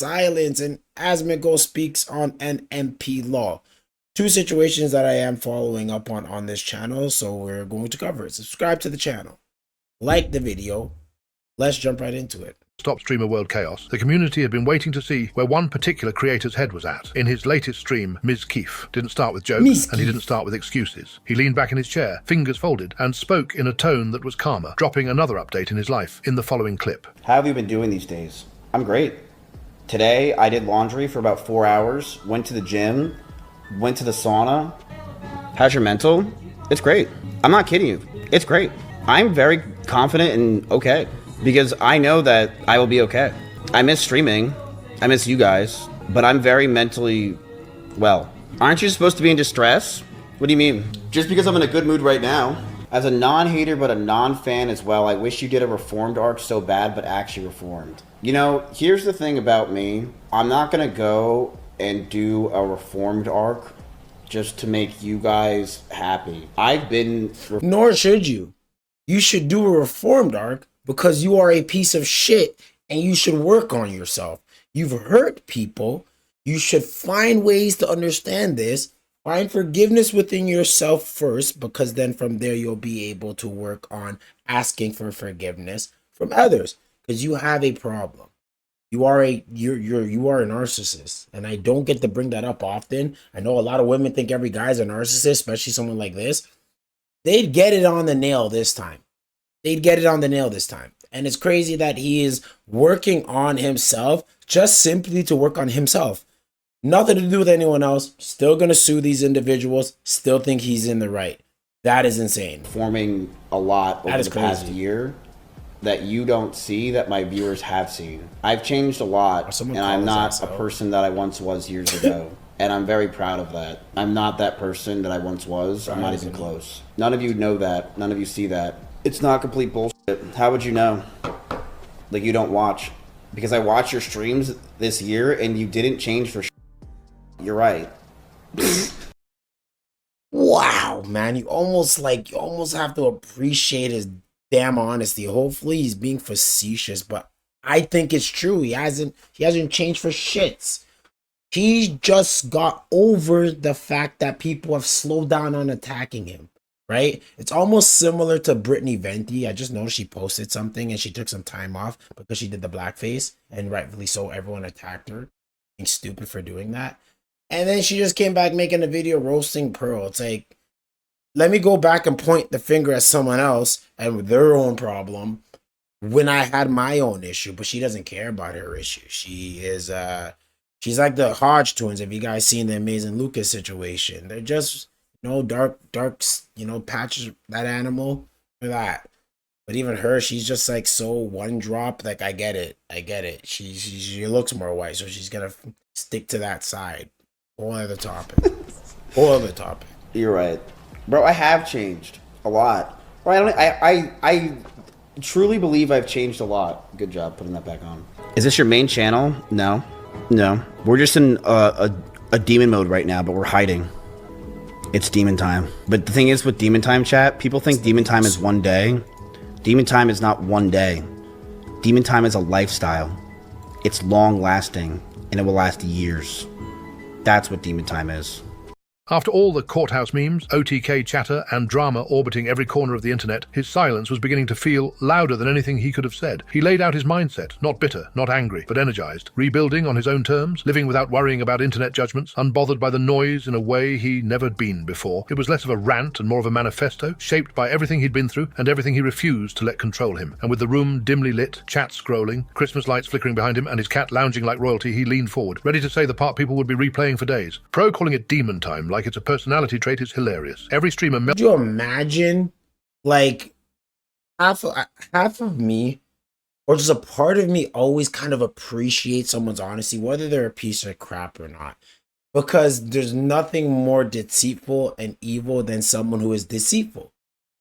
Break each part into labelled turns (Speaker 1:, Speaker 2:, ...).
Speaker 1: silence, and Asmongold speaks on NMP law. Two situations that I am following up on this channel, so we're going to cover it. Subscribe to the channel, like the video. Let's jump right into it.
Speaker 2: Stop streamer world chaos, the community had been waiting to see where one particular creator's head was at. In his latest stream, Mizkif didn't start with jokes, and he didn't start with excuses. He leaned back in his chair, fingers folded, and spoke in a tone that was calmer, dropping another update in his life in the following clip.
Speaker 3: How have you been doing these days? I'm great. Today, I did laundry for about 4 hours, went to the gym, went to the sauna. How's your mental? It's great. I'm not kidding you. It's great. I'm very confident and okay, because I know that I will be okay. I miss streaming. I miss you guys, but I'm very mentally well. Aren't you supposed to be in distress? What do you mean? Just because I'm in a good mood right now. As a non-hater but a non-fan as well, I wish you did a reformed arc so bad, but actually reformed. You know, here's the thing about me. I'm not gonna go and do a reformed arc just to make you guys happy. I've been...
Speaker 1: Nor should you. You should do a reformed arc because you are a piece of shit and you should work on yourself. You've hurt people. You should find ways to understand this. Find forgiveness within yourself first, because then from there you'll be able to work on asking for forgiveness from others, because you have a problem. You are a narcissist, and I don't get to bring that up often. I know a lot of women think every guy's a narcissist, especially someone like this. They'd get it on the nail this time. They'd get it on the nail this time. And it's crazy that he is working on himself just simply to work on himself. Nothing to do with anyone else. Still going to sue these individuals. Still think he's in the right. That is insane.
Speaker 3: Forming a lot over the past year that you don't see that my viewers have seen. I've changed a lot, and I'm not a person that I once was years ago. And I'm very proud of that. I'm not that person that I once was. I'm not even close. None of you know that. None of you see that. It's not complete bullshit. How would you know? Like, you don't watch. Because I watched your streams this year and you didn't change for shit. You're right.
Speaker 1: Wow, man. You almost have to appreciate his damn honesty. Hopefully he's being facetious, but I think it's true. He hasn't changed for shits. He just got over the fact that people have slowed down on attacking him, right? It's almost similar to Brittany Venti. I just noticed she posted something and she took some time off because she did the blackface, and rightfully so, everyone attacked her. Being stupid for doing that. And then she just came back making a video roasting Pearl. It's like, let me go back and point the finger at someone else and their own problem when I had my own issue, but she doesn't care about her issue. She's like the Hodge twins. If you guys seen the Amazing Lucas situation, they're just, dark, patches that animal for that. But even her, she's just like so one drop. Like, I get it. She looks more white, so she's gonna stick to that side. Whole other topic.
Speaker 3: You're right, bro. I have changed a lot. Right? I truly believe I've changed a lot. Good job putting that back on. Is this your main channel? No. We're just in a demon mode right now, but we're hiding. It's demon time. But the thing is, with demon time, chat, people think demon time is one day. Demon time is not one day. Demon time is a lifestyle. It's long lasting, and it will last years. That's what demon time is.
Speaker 2: After all the courthouse memes, OTK chatter, and drama orbiting every corner of the internet, his silence was beginning to feel louder than anything he could have said. He laid out his mindset, not bitter, not angry, but energized, rebuilding on his own terms, living without worrying about internet judgments, unbothered by the noise in a way he never been before. It was less of a rant and more of a manifesto, shaped by everything he'd been through and everything he refused to let control him. And with the room dimly lit, chat scrolling, Christmas lights flickering behind him, and his cat lounging like royalty, he leaned forward, ready to say the part people would be replaying for days. Pro calling it demon time, like it's a personality trait, is hilarious. Every streamer...
Speaker 1: Could you imagine, like, half of me, or just a part of me, always kind of appreciates someone's honesty, whether they're a piece of crap or not. Because there's nothing more deceitful and evil than someone who is deceitful.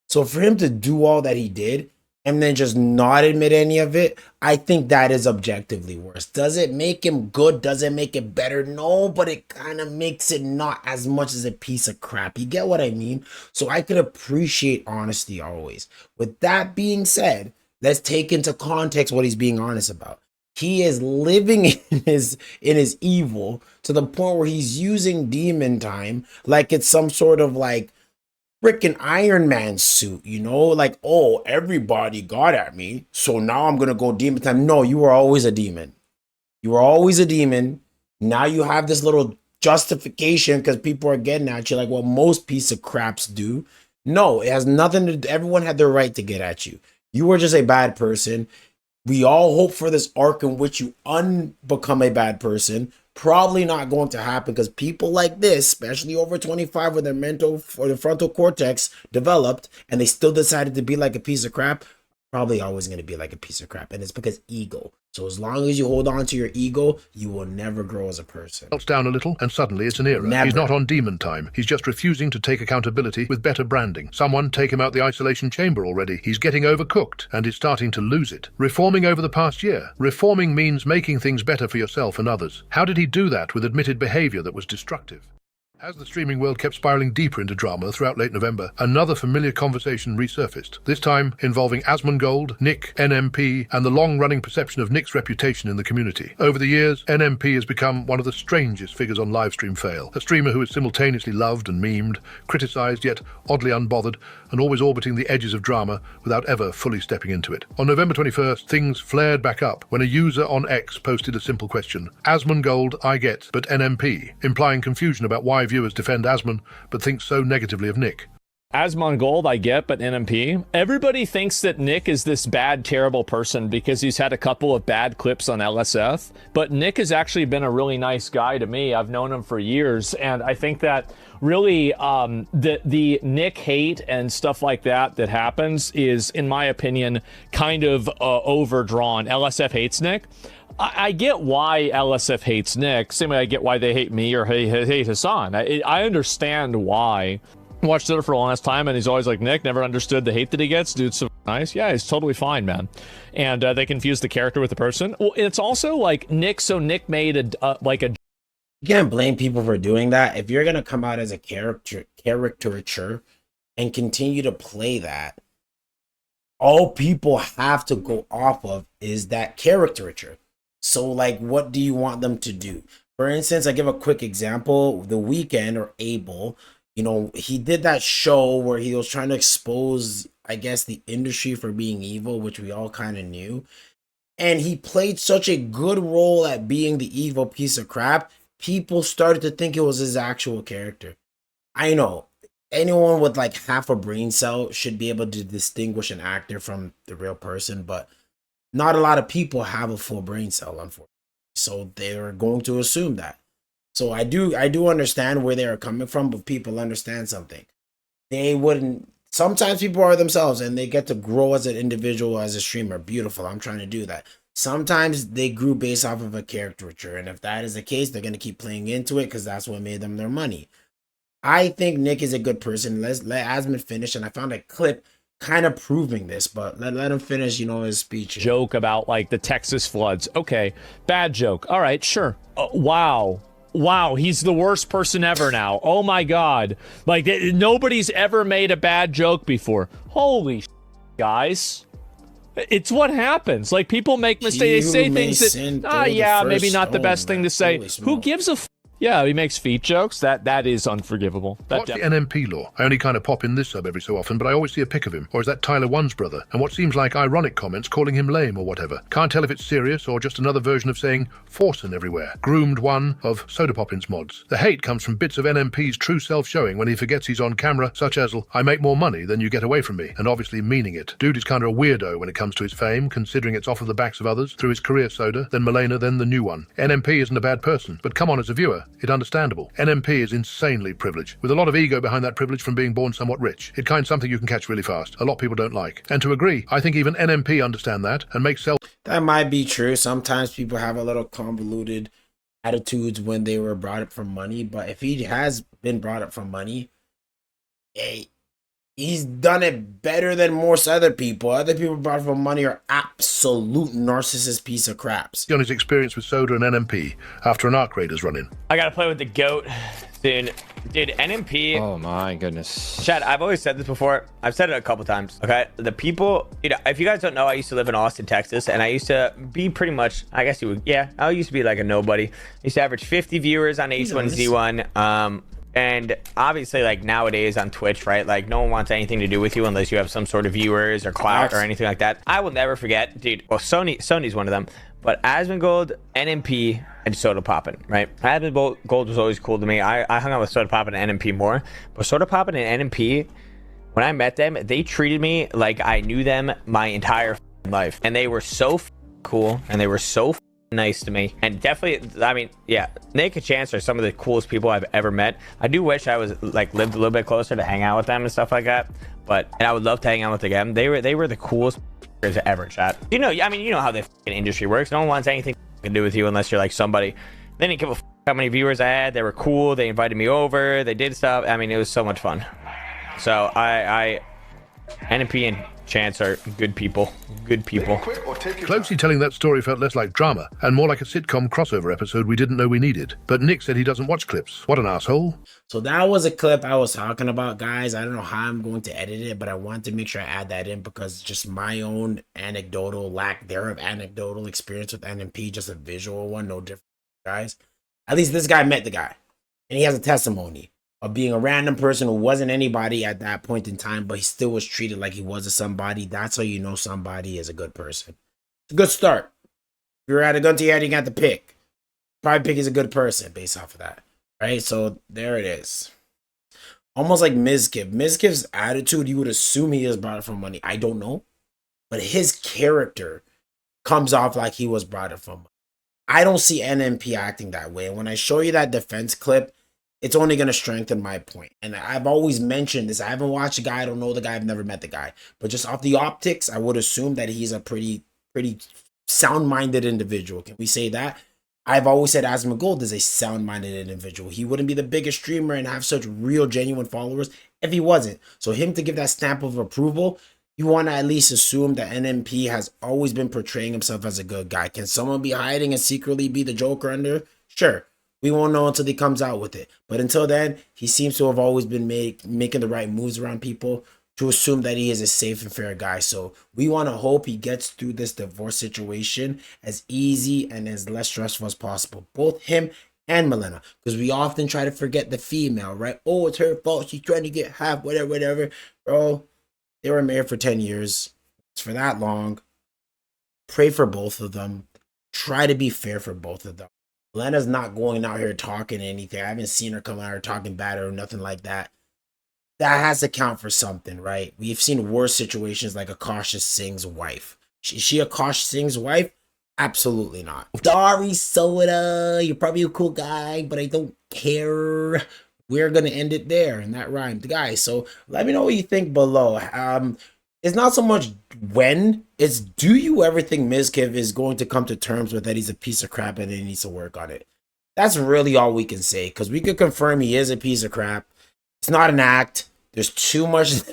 Speaker 1: So for him to do all that he did, and then just not admit any of it, I think that is objectively worse. Does it make him good? Does it make it better? No, but it kind of makes it not as much as a piece of crap. You get what I mean? So I could appreciate honesty always. With that being said, let's take into context what he's being honest about. He is living in his evil to the point where he's using demon time like it's some sort of like freaking Iron Man suit, like, oh, everybody got at me, so now I'm gonna go demon time. No, you were always a demon. You were always a demon. Now you have this little justification because people are getting at you like what most piece of craps do. No, it has nothing to do. Everyone had their right to get at you. You were just a bad person. We all hope for this arc in which you unbecome a bad person. Probably not going to happen because people like this, especially over 25 with their mental or the frontal cortex developed and they still decided to be like a piece of crap, probably always going to be like a piece of crap. And it's because ego. So as long as you hold on to your ego, you will never grow as a person.
Speaker 2: Melts down a little, and suddenly it's an era.
Speaker 1: Never.
Speaker 2: He's not on demon time. He's just refusing to take accountability with better branding. Someone take him out the isolation chamber already. He's getting overcooked, and is starting to lose it. Reforming over the past year. Reforming means making things better for yourself and others. How did he do that with admitted behavior that was destructive? As the streaming world kept spiraling deeper into drama throughout late November, another familiar conversation resurfaced, this time involving Asmongold, Nick, NMP, and the long-running perception of Nick's reputation in the community. Over the years, NMP has become one of the strangest figures on livestream fail, a streamer who is simultaneously loved and memed, criticised yet oddly unbothered, and always orbiting the edges of drama without ever fully stepping into it. On November 21st, things flared back up when a user on X posted a simple question: Asmongold, I get, but NMP, implying confusion about why viewers defend Asmon, but think so negatively of Nick.
Speaker 4: Asmongold, I get, but NMP. Everybody thinks that Nick is this bad, terrible person because he's had a couple of bad clips on LSF, but Nick has actually been a really nice guy to me. I've known him for years, and I think that really the Nick hate and stuff like that happens is, in my opinion, kind of overdrawn. LSF hates Nick. I get why LSF hates Nick, same way I get why they hate me or hate Hassan. I understand why. I watched it for a long time, and he's always like, Nick, never understood the hate that he gets. Dude's so nice. Yeah, he's totally fine, man. And they confuse the character with the person. Well, it's also like Nick, so Nick made a. You
Speaker 1: can't blame people for doing that. If you're going to come out as a caricature and continue to play that, all people have to go off of is that caricature. So, like, what do you want them to do? For instance, I give a quick example. The Weeknd, or Abel, he did that show where he was trying to expose, I guess, the industry for being evil, which we all kind of knew. And he played such a good role at being the evil piece of crap, people started to think it was his actual character. I know. Anyone with like half a brain cell should be able to distinguish an actor from the real person, but not a lot of people have a full brain cell, unfortunately. So they're going to assume that. So I do understand where they are coming from, but people understand something. They wouldn't. Sometimes people are themselves and they get to grow as an individual, as a streamer. Beautiful. I'm trying to do that. Sometimes they grew based off of a caricature. And if that is the case, they're going to keep playing into it because that's what made them their money. I think Nick is a good person. Let Asmon finish. And I found a clip kind of proving this, but let him finish, his speech.
Speaker 4: Joke about like the Texas floods. Okay, bad joke. All right, sure. Wow, he's the worst person ever now. Oh my God. Like, nobody's ever made a bad joke before. Holy guys. It's what happens. Like, people make mistakes. They say things that, yeah, maybe not the best thing to say. Who gives a Yeah, he makes feet jokes. That is unforgivable.
Speaker 2: What's the NMP law? I only kind of pop in this sub every so often, but I always see a pic of him. Or is that Tyler One's brother? And what seems like ironic comments calling him lame or whatever. Can't tell if it's serious or just another version of saying Forsen everywhere. Groomed one of Soda Poppins mods. The hate comes from bits of NMP's true self showing when he forgets he's on camera, such as, I make more money than you get away from me, and obviously meaning it. Dude is kind of a weirdo when it comes to his fame, considering it's off of the backs of others, through his career soda, then Milena, then the new one. NMP isn't a bad person, but come on, as a viewer, it's understandable. NMP is insanely privileged, with a lot of ego behind that privilege from being born somewhat rich. It's kind of something you can catch really fast. A lot of people don't like. And to agree, I think even NMP understand that and make self...
Speaker 1: That might be true. Sometimes people have a little convoluted attitudes when they were brought up for money, but if he has been brought up for money, He's done it better than most other people. Other people brought for money are absolute narcissist piece of craps.
Speaker 2: On his experience with Soda and NMP after an Arc Raiders run-in.
Speaker 5: I gotta play with the GOAT. Dude, NMP.
Speaker 6: Oh my goodness.
Speaker 5: Chad, I've always said this before. I've said it a couple times. Okay, the people. If you guys don't know, I used to live in Austin, Texas, and I used to be pretty much. I guess you would. Yeah, I used to be like a nobody. I used to average 50 viewers on H1Z1. And obviously, like nowadays on Twitch, right? Like no one wants anything to do with you unless you have some sort of viewers or clout or anything like that. I will never forget, dude. Well, Sony's one of them, but Asmongold, NMP, and Soda Poppin', right? Asmongold was always cool to me. I hung out with Soda Poppin' and NMP more, but Soda Poppin' and NMP, when I met them, they treated me like I knew them my entire life, and they were so cool, and they were so nice to me. And definitely, I mean, yeah, Nick and Chance are some of the coolest people I've ever met. I do wish I was like lived a little bit closer to hang out with them and stuff like that, and I would love to hang out with them. They were the coolest ever, chat. You know, I mean, you know how the industry works. No one wants anything to do with you unless you're like somebody. They didn't give a how many viewers I had. They were cool. They invited me over. They did stuff. I mean, it was so much fun. So NP and Chance are good people. Good people.
Speaker 2: Closely telling that story felt less like drama and more like a sitcom crossover episode we didn't know we needed. But Nick said he doesn't watch clips. What an asshole.
Speaker 1: So that was a clip I was talking about, guys. I don't know how I'm going to edit it, but I want to make sure I add that in because just my own anecdotal, lack thereof anecdotal experience with NMP, just a visual one, no different, guys. At least this guy met the guy, and he has a testimony of being a random person who wasn't anybody at that point in time, but he still was treated like he was a somebody. That's how you know somebody is a good person. It's a good start. If you're at a gun to your head, you got to pick. Probably pick is a good person based off of that, right? So there it is. Almost like Mizkif. Mizkif's attitude, you would assume he is brought up from money. I don't know, but his character comes off like he was brought up from money. I don't see NMP acting that way. And when I show you that defense clip, it's only going to strengthen my point. And I've always mentioned this. I haven't watched the guy. I don't know the guy. I've never met the guy. But just off the optics, I would assume that he's a pretty sound-minded individual. Can we say that? I've always said Asmongold is a sound-minded individual. He wouldn't be the biggest streamer and have such real, genuine followers if he wasn't. So him to give that stamp of approval, you want to at least assume that NMP has always been portraying himself as a good guy. Can someone be hiding and secretly be the Joker under? Sure. We won't know until he comes out with it. But until then, he seems to have always been making the right moves around people to assume that he is a safe and fair guy. So we want to hope he gets through this divorce situation as easy and as less stressful as possible. Both him and Milena. Because we often try to forget the female, right? Oh, it's her fault. She's trying to get half, whatever. Bro, they were married for 10 years. It's for that long. Pray for both of them. Try to be fair for both of them. Lena's not going out here talking anything. I haven't seen her come out here talking bad or nothing like that. That has to count for something, right? We've seen worse situations like Akasha Singh's wife. Is she Akasha Singh's wife? Absolutely not. Sorry, Soda. You're probably a cool guy, but I don't care. We're going to end it there. And that rhymed, guys. So let me know what you think below. It's not so much when, it's do you ever think Mizkif is going to come to terms with that he's a piece of crap and he needs to work on it? That's really all we can say, because we could confirm he is a piece of crap. It's not an act. There's too much.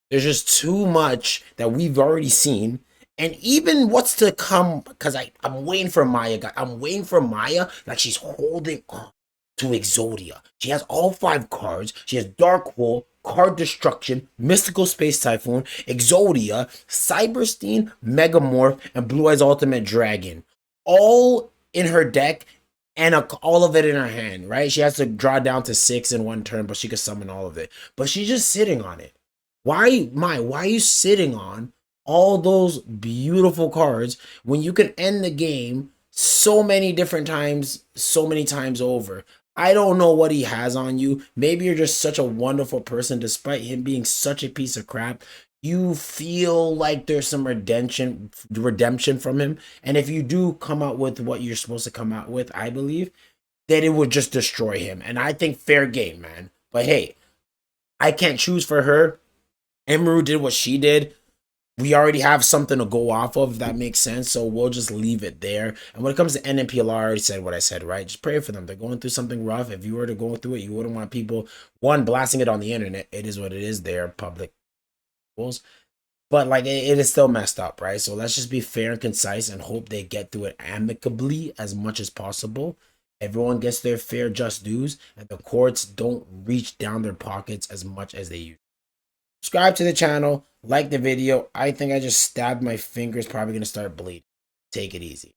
Speaker 1: There's just too much that we've already seen. And even what's to come, because I'm waiting for Maya. I'm waiting for Maya, like she's holding on to Exodia. She has all 5 cards. She has Dark Hole, Card Destruction, Mystical Space Typhoon, Exodia, Cyberstein, Megamorph, and Blue Eyes Ultimate Dragon. All in her deck and all of it in her hand, right? She has to draw down to 6 in one turn, but she can summon all of it. But she's just sitting on it. Why are you sitting on all those beautiful cards when you can end the game so many different times, so many times over? I don't know what he has on you. Maybe you're just such a wonderful person, despite him being such a piece of crap. You feel like there's some redemption from him. And if you do come out with what you're supposed to come out with, I believe, then it would just destroy him. And I think fair game, man. But hey, I can't choose for her. Emiru did what she did. We already have something to go off of, if that makes sense. So we'll just leave it there. And when it comes to NMPLR, I already said what I said, right? Just pray for them. They're going through something rough. If you were to go through it, you wouldn't want people, one, blasting it on the internet. It is what it is. They're public rules. But like it is still messed up, right? So let's just be fair and concise and hope they get through it amicably as much as possible. Everyone gets their fair just dues, and the courts don't reach down their pockets as much as they used. Subscribe to the channel, like the video. I think I just stabbed my fingers, probably gonna start bleeding. Take it easy.